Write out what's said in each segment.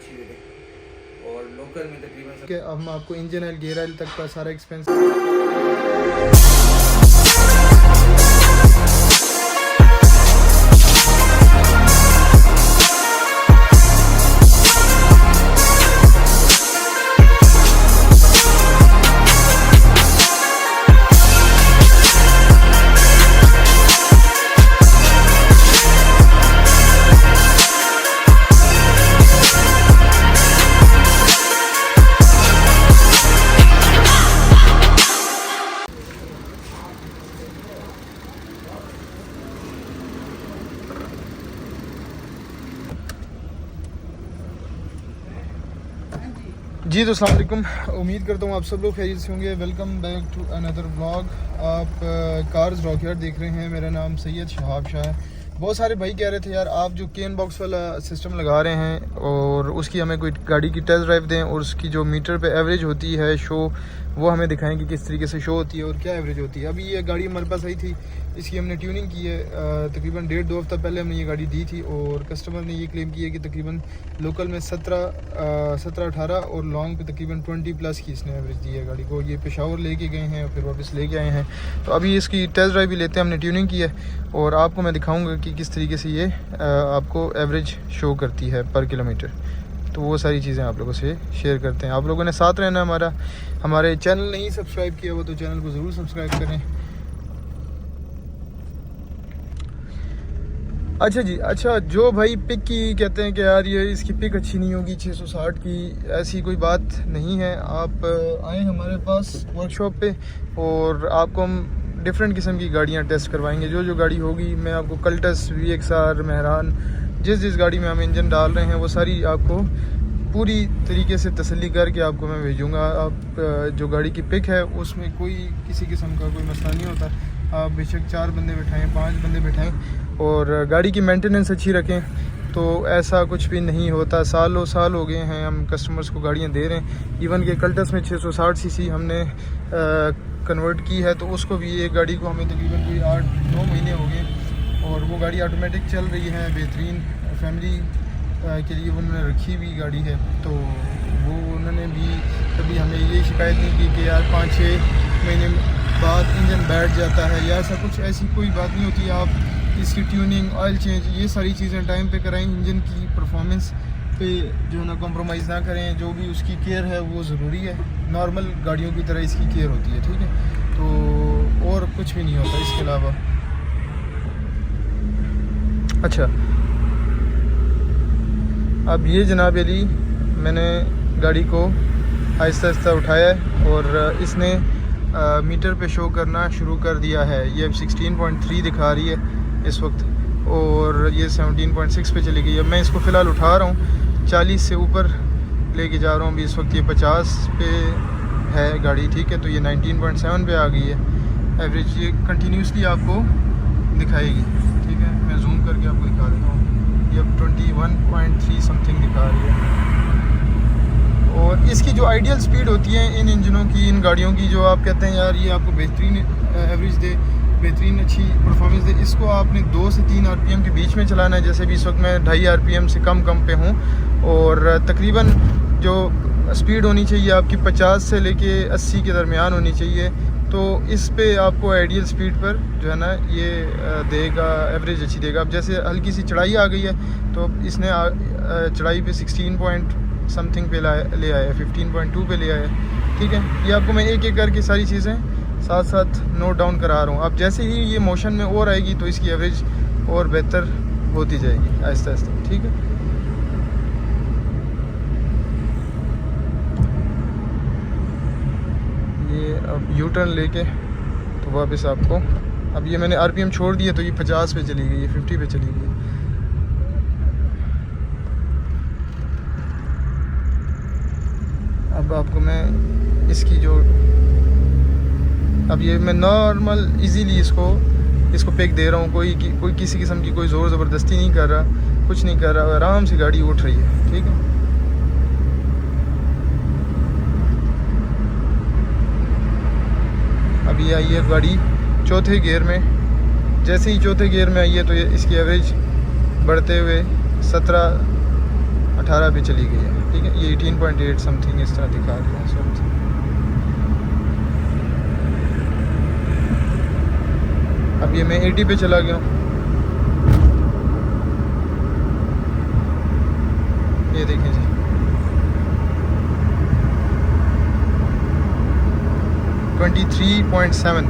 अच्छी मिले और लोकल में तकरीबन कि अब हम आपको इंजन ऑयल गियर ऑयल तक का सारा एक्सपेंस जी। तो अस्सलाम वालेकुम, उम्मीद करता हूँ आप सब लोग खैरियत से होंगे। Welcome back to another vlog. आप कार्स रॉकयार्ड देख रहे हैं। मेरा नाम सैयद शहाब शाह है। बहुत सारे भाई कह रहे थे यार आप जो केन बॉक्स वाला सिस्टम लगा रहे हैं और उसकी हमें कोई गाड़ी की टेस्ट ड्राइव दें और उसकी जो मीटर पे एवरेज होती है शो वो हमें दिखाएं कि किस तरीके से शो होती है और क्या एवरेज होती है। अभी ये गाड़ी हमारे पास आई थी, इसकी हमने ट्यूनिंग की है। तकरीबन 1.5-2 हफ्ता पहले हमने ये गाड़ी दी थी और कस्टमर ने ये क्लेम किया कि तकरीबन लोकल में 17-18 और लॉन्ग पे तकरीबन 20+ की इसने एवरेज दी है गाड़ी को। ये पेशावर लेके गए हैं और फिर वापस लेके आए हैं। तो अभी इसकी टेस्ट ड्राइव भी लेते हैं, हमने ट्यूनिंग की है और आपको मैं दिखाऊंगा कि किस तरीके से ये आपको एवरेज शो करती है पर किलोमीटर। तो वो सारी चीज़ें आप लोगों से शेयर करते हैं। आप लोगों ने साथ रहना हमारे चैनल नहीं सब्सक्राइब किया हुआ तो चैनल को ज़रूर सब्सक्राइब करें। अच्छा जी, अच्छा जो भाई पिक की कहते हैं कि यार ये इसकी पिक अच्छी नहीं होगी 660 की, ऐसी कोई बात नहीं है। आप आएँ हमारे पास वर्कशॉप पे और आपको हम डिफरेंट किस्म की गाड़ियाँ टेस्ट करवाएंगे। जो गाड़ी होगी मैं आपको कल्टस, VXR, मेहरान, जिस गाड़ी में हम इंजन डाल रहे हैं वो सारी आपको पूरी तरीके से तसल्ली करके आपको मैं भेजूँगा। आप जो गाड़ी की पिक है उसमें कोई किसी किस्म का कोई मसला नहीं होता। आप बेशक 4 बंदे बिठाएं, 5 बंदे बिठाएं और गाड़ी की मेंटेनेंस अच्छी रखें तो ऐसा कुछ भी नहीं होता। सालों साल हो गए हैं हम कस्टमर्स को गाड़ियाँ दे रहे हैं। इवन के कल्टस में 660 सीसी हमने कन्वर्ट की है तो उसको भी एक गाड़ी को हमें तकरीबन कोई 8-9 महीने हो गए और वो गाड़ी ऑटोमेटिक चल रही है, बेहतरीन फैमिली के लिए उन्होंने रखी हुई गाड़ी है। तो वो उन्होंने भी कभी हमें ये शिकायत नहीं की कि यार 5-6 महीने बाद इंजन बैठ जाता है या ऐसा कुछ, ऐसी कोई बात नहीं होती। आप इसकी ट्यूनिंग, ऑयल चेंज, ये सारी चीज़ें टाइम पे कराएं। इंजन की परफॉर्मेंस पे जो है ना कॉम्प्रोमाइज़ ना करें। जो भी उसकी केयर है वो ज़रूरी है, नॉर्मल गाड़ियों की तरह इसकी केयर होती है, ठीक है। तो और कुछ भी नहीं होता इसके अलावा। अच्छा, अब ये जनाब अली मैंने गाड़ी को आहिस्ता आहिस्ता उठाया है और इसने मीटर पे शो करना शुरू कर दिया है। ये अब 16.3 दिखा रही है इस वक्त और ये 17.6 पे चली गई है। मैं इसको फ़िलहाल उठा रहा हूँ, 40 से ऊपर लेके जा रहा हूँ। अभी इस वक्त ये 50 पे है गाड़ी, ठीक है। तो ये 19.7 पे आ गई है एवरेज। ये कंटिन्यूसली आपको दिखाएगी, ठीक है। मैं जूम करके आपको दिखा देता हूँ। ये अब 21.3 समथिंग दिखा रही है। और इसकी जो आइडियल स्पीड होती है इन इंजनों की, इन गाड़ियों की, जो आप कहते हैं यार ये आपको बेहतरीन एवरेज दे, बेहतरीन अच्छी परफॉर्मेंस दे, इसको आपने 2 से 3 RPM के बीच में चलाना है। जैसे भी इस वक्त मैं 2.5 RPM से कम पे हूँ और तकरीबन जो स्पीड होनी चाहिए आपकी 50 से लेके 80 के दरमियान होनी चाहिए। तो इस पे आपको आइडियल स्पीड पर जो है ना ये देगा, एवरेज अच्छी देगा। अब जैसे हल्की सी चढ़ाई आ गई है तो इसने चढ़ाई पे 16 पॉइंट समथिंग पे ले आया है, 15.2 पे ले आया है, ठीक है। ये आपको मैं एक एक करके सारी चीज़ें साथ साथ नोट डाउन करा रहा हूँ। अब जैसे ही ये मोशन में और आएगी तो इसकी एवरेज और बेहतर होती जाएगी आहिस्ता आहिस्ता, ठीक है। ये अब यू टर्न लेके तो वापस आपको, अब ये मैंने RPM छोड़ दिए तो ये 50 पे चली गई है, 50 पे चली गई है। अब आपको मैं इसकी जो, अब ये मैं नॉर्मल इजीली इसको पिक दे रहा हूँ। कोई किसी किस्म की कोई ज़ोर ज़बरदस्ती नहीं कर रहा, कुछ नहीं कर रहा, आराम से गाड़ी उठ रही है, ठीक है। अब ये आई है गाड़ी चौथे गियर में। जैसे ही चौथे गियर में आई है तो ये इसकी एवरेज बढ़ते हुए 17-18 18 पे चली गई है, ठीक है। ये 18.8 समथिंग इस तरह दिखा रही है इस वक्त। अब ये मैं 80 पे चला गया हूँ, ये देखें जी 23.7।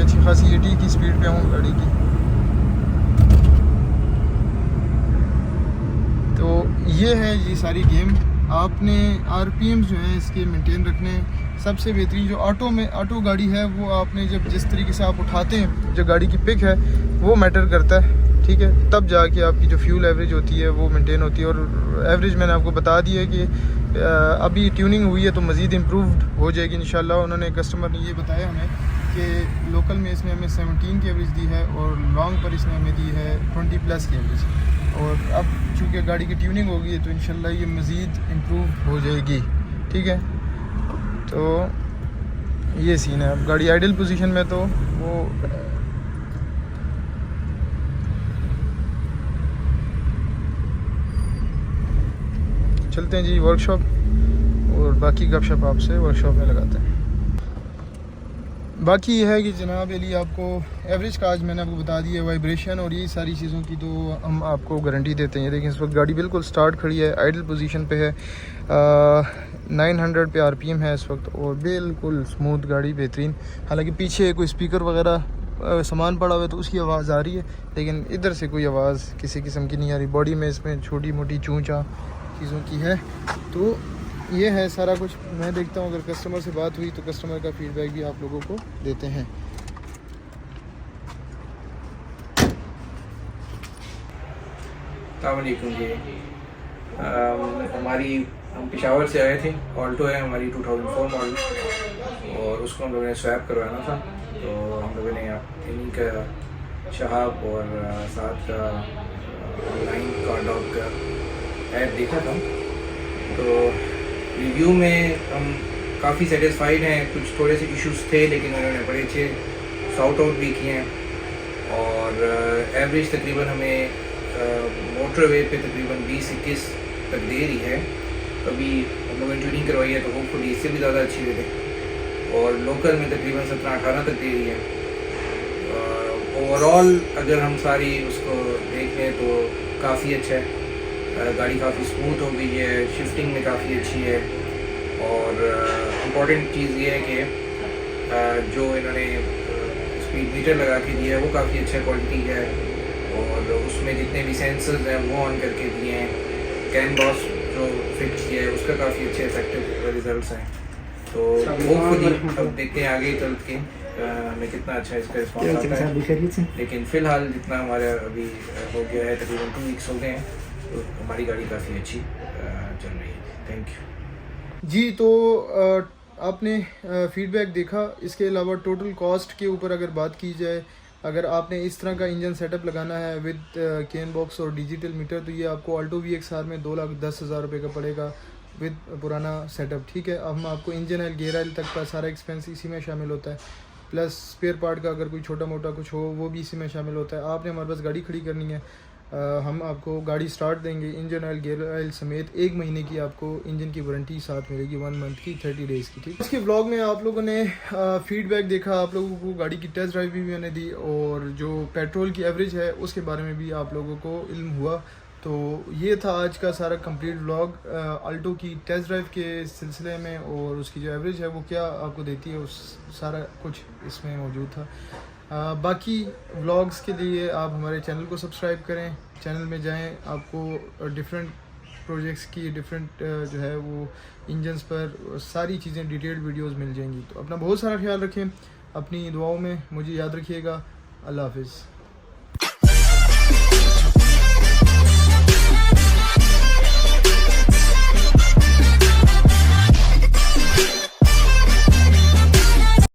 अच्छी खासी 80 की स्पीड पे हूँ गाड़ी की। तो ये है ये सारी गेम। आपने आरपीएम जो है इसके मेंटेन रखने। सबसे बेहतरीन जो ऑटो गाड़ी है वो आपने जब जिस तरीके से आप उठाते हैं, जो गाड़ी की पिक है वो मैटर करता है, ठीक है। तब जाके आपकी जो फ्यूल एवरेज होती है वो मेंटेन होती है। और एवरेज मैंने आपको बता दी है कि अभी ट्यूनिंग हुई है तो मज़ीद इम्प्रूव्ड हो जाएगी इंशाल्लाह। उन्होंने कस्टमर ने ये बताया हमें कि लोकल में इसने हमें 17 की एवरेज दी है और लॉन्ग पर इसने हमें दी है 20+ की एवरेज। और अब चूँकि गाड़ी की ट्यूनिंग होगी है तो इंशाल्लाह ये मज़ीद इम्प्रूव हो जाएगी, ठीक है। तो ये सीन है। अब गाड़ी आइडल पोजीशन में तो वो चलते हैं जी वर्कशॉप और बाकी गपशप आपसे वर्कशॉप में लगाते हैं। बाकी ये है कि जनाब अली आपको एवरेज का आज मैंने आपको बता दिया, वाइब्रेशन और ये सारी चीज़ों की तो हम आपको गारंटी देते हैं। देखिए इस वक्त गाड़ी बिल्कुल स्टार्ट खड़ी है, आइडल पोजीशन पे है, 900 पे आरपीएम है इस वक्त और बिल्कुल स्मूथ गाड़ी, बेहतरीन। हालांकि पीछे कोई स्पीकर वगैरह सामान पड़ा हुआ है तो उसकी आवाज़ आ रही है, लेकिन इधर से कोई आवाज़ किसी किस्म की नहीं आ रही। बॉडी में इसमें छोटी मोटी चूँचा चीज़ों की है। तो ये है सारा कुछ। मैं देखता हूँ अगर कस्टमर से बात हुई तो कस्टमर का फीडबैक भी आप लोगों को देते हैं। अस्सलामुअलैकुम जी। हम पेशावर से आए थे। ऑल्टो है हमारी 2004 मॉडल और उसको हम लोगों ने स्वैप करवाना था। तो हम लोगों ने इन्हीं का शहाब और साथ का ऑनलाइन कॉन्डॉक का ऐड देखा था। तो रिव्यू में हम काफ़ी सेटिस्फाइड हैं। कुछ थोड़े से इश्यूज थे लेकिन उन्होंने बड़े अच्छे सॉर्ट आउट भी किए हैं। और एवरेज तकरीबन हमें मोटरवे पे तकरीबन 20-21 तक दे रही है। अभी हम लोगों ने ट्यूनिंग करवाई है तो होपफुली इससे भी ज़्यादा अच्छी दे दें। और लोकल में तकरीबन 17-18 तक दे रही है। ओवरऑल अगर हम सारी उसको देख लें तो काफ़ी अच्छा है। गाड़ी काफ़ी स्मूथ हो गई है, शिफ्टिंग में काफ़ी अच्छी है। और इम्पॉर्टेंट चीज़ ये है कि जो इन्होंने स्पीड मीटर लगा के दिया है वो काफ़ी अच्छा क्वालिटी है। और उसमें जितने भी सेंसर्स हैं वो ऑन करके दिए हैं। कैन बॉस जो फिट किया है उसका काफ़ी अच्छे इफेक्टिव रिजल्ट्स हैं। तो होपफुली अब देखते हैं आगे चल के हमें कितना अच्छा इसका रिस्पॉन्स आता है। लेकिन फ़िलहाल जितना हमारा अभी हो गया है तकरीबन 2 वीक्स हो गए हैं तो हमारी गाड़ी काफ़ी अच्छी चल रही है। थैंक यू जी। तो आपने फीडबैक देखा। इसके अलावा टोटल कॉस्ट के ऊपर अगर बात की जाए, अगर आपने इस तरह का इंजन सेटअप लगाना है विद केन बॉक्स और डिजिटल मीटर तो ये आपको ऑल्टो VXR में 2,10,000 रुपये का पड़ेगा विद पुराना सेटअप, ठीक है। अब हम आपको इंजन ऑयल, गियर ऑयल तक का सारा एक्सपेंस इसी में शामिल होता है, प्लस स्पेयर पार्ट का अगर कोई छोटा मोटा कुछ हो वो भी इसी में शामिल होता है। आपने हमारे पास गाड़ी खड़ी करनी है, हम आपको गाड़ी स्टार्ट देंगे, इंजन ऑयल, गियर ऑयल समेत 1 महीने की आपको इंजन की वारंटी साथ मिलेगी, 1 मंथ की, 30 डेज़ की, ठीक। इसके व्लॉग में आप लोगों ने फीडबैक देखा, आप लोगों को गाड़ी की टेस्ट ड्राइव भी मैंने दी और जो पेट्रोल की एवरेज है उसके बारे में भी आप लोगों को इल्म हुआ। तो ये था आज का सारा कंप्लीट व्लॉग अल्टो की टेस्ट ड्राइव के सिलसिले में, और उसकी जो एवरेज है वो क्या आपको देती है उस सारा कुछ इसमें मौजूद था। बाकी व्लॉग्स के लिए आप हमारे चैनल को सब्सक्राइब करें, चैनल में जाएं, आपको डिफरेंट प्रोजेक्ट्स की डिफरेंट जो है वो इंजन्स पर सारी चीज़ें डिटेल्ड वीडियोस मिल जाएंगी। तो अपना बहुत सारा ख्याल रखें, अपनी दुआओं में मुझे याद रखिएगा। अल्लाह हाफिज़।